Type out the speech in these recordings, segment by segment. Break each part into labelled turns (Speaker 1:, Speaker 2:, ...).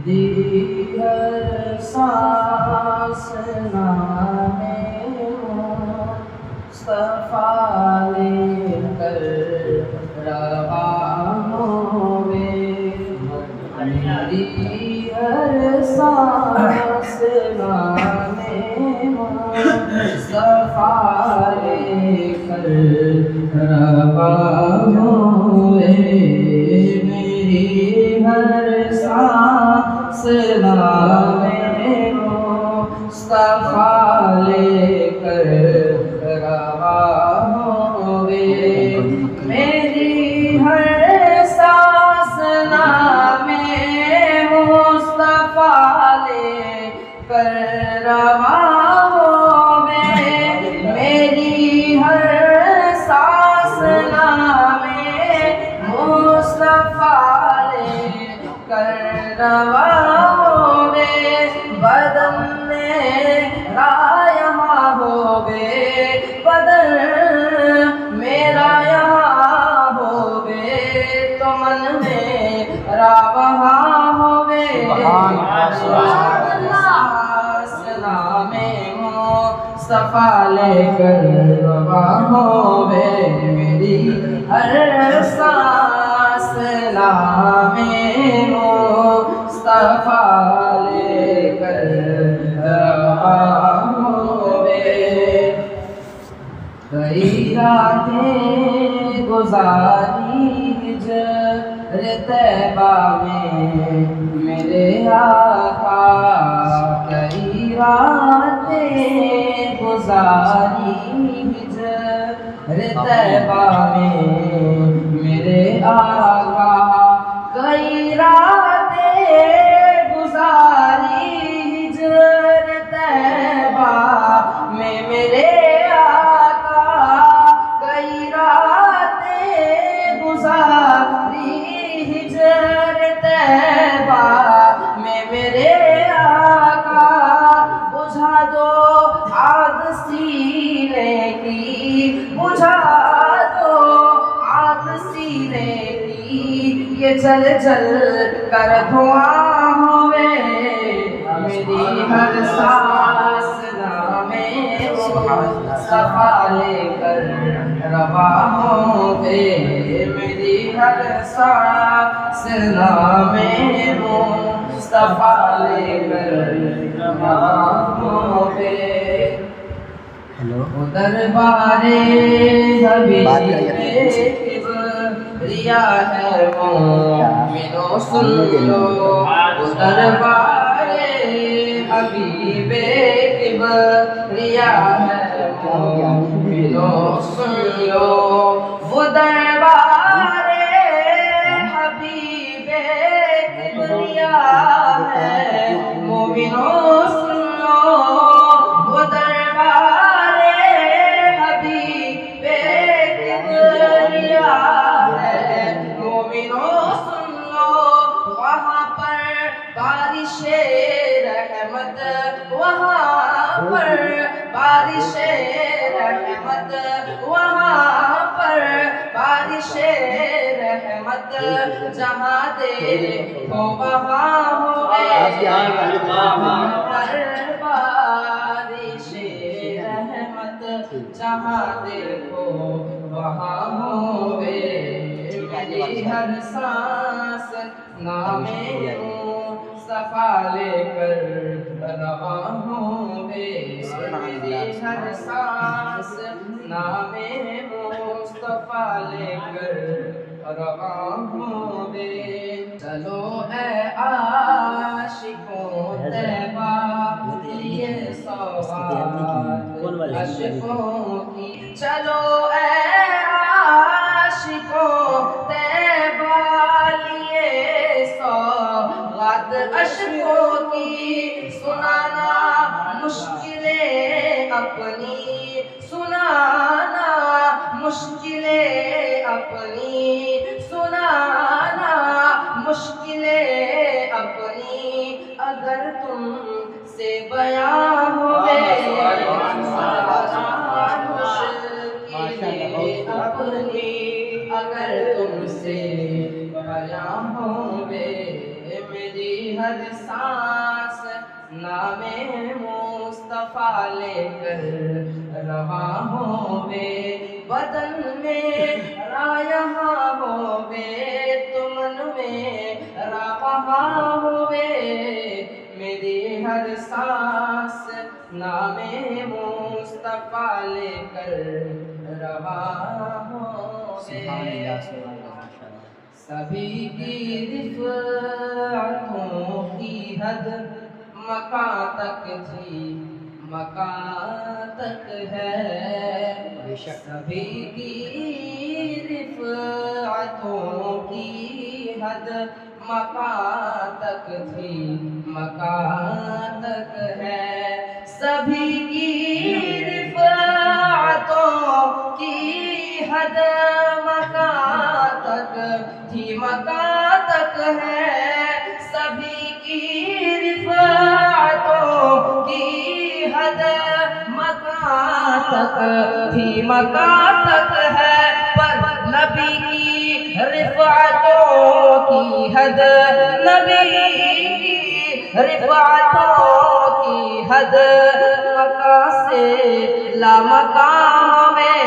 Speaker 1: دی ہر سانس نامے مصطفیٰ لے کر رواں ہوئے، میری ہر سانس نامے مصطفیٰ لے کر رواں ہوئے، میری ہر سانس نامے مصطفیٰ لے کر رواں ہوئے، میری ہر سانس نامے مصطفیٰ لے کر رواں ہوئے، میری ہر سانس نامے مصطفیٰ لے کر رواں ہوئے، بدن میرا یہاں ہوئے، بدن میرا یہاں ہوئے، تو من میرا وہاں ہوئے، سلام مصطفیٰ لے کر رواں ہوئے، میری ہر سانس نام مصطفیٰ لے کر رواں ہوئے، کئی راتیں گزاری ہجر طیبہ میں میرے آقا، کئی راتیں گزاری ہجر طیبہ میں میرے آقا، کئی راتیں گزاری ہجر طیبہ میں میرے آقا، کئی راتیں گزاری ہجر طیبہ میں میرے آقا، بجھا دو آگ سینے کی، بجھا دو آگ سینے کی، یہ جل جل کر دھواں ہوئے، میری ہر سانس نامے مصطفیٰ لے کر رواں ہوئے، میری ہر سانس نامے مصطفیٰ لے کر رواں ہوئے، دربار حبیب کبریا ہے مومنو سن لو، دربار حبیب کبریا ہے مومنو سن لو، وہ دربار حبیب کبریا ہے مومنو سن لو، وہ دربار حبیب کبریا ہے مومنو سن لو، وہاں پر بارش رحمت، وہاں پر بارش رحمت، وہاں پر بارش رحمت، جہاں دیکھو وہاں ہوئے، وہاں پر بارش رحمت، جہاں دیکھو وہاں ہوئے، میری ہر سانس نامے مصطفیٰ لے کر رواں ہوئے، میری ہر سانس نامے مصطفیٰ لے کر رواں ہوئے، چلو اے عاشقوں طیبہ یہ سوغات عاشقوں کی، چلو اے عاشقوں طیبہ لیے سوغات عاشقوں کی، سنانا مشکلیں اپنی، سنانا مشکلیں اپنی، سنانا مشکلیں اپنی، اگر تم سے بیاں ہوئے، مشکلیں اپنی، اگر تم سے بیاں ہوئے، میری ہر سانس نام مصطفیٰ لے کر رواں ہووے، بدن میں رایہ ہووے تو من میں رواں ہووے، میری ہر سانس نام مصطفیٰ لے کر رواں ہووے۔ سبھی کی رفعتوں کی حد مکاں تک تھی، مکاں تک ہے، سبھی کی رفعتوں کی حد مکاں تک تھی، مکاں تک ہے، سبھی کی رفعتوں کی حد مکاں تک تھی، مکاں تک ہے، سبھی کی رفعتوں کی حد مکاں تک تھی، مکاں تک ہے، پر نبی کی رفعتوں کی حد، نبی کی رفعتوں کی حد مکاں سے لامکاں میں،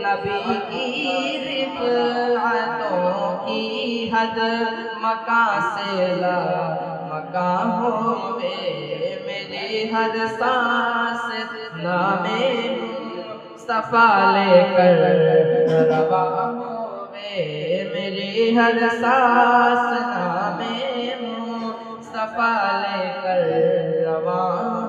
Speaker 1: نبی کی رفعتوں کی حد مکاں سے لامکاں ہووے، میری ہر سانس نام مصطفیٰ لے کر رواں ہووے، میری ہر سانس نام مصطفیٰ لے کر رواں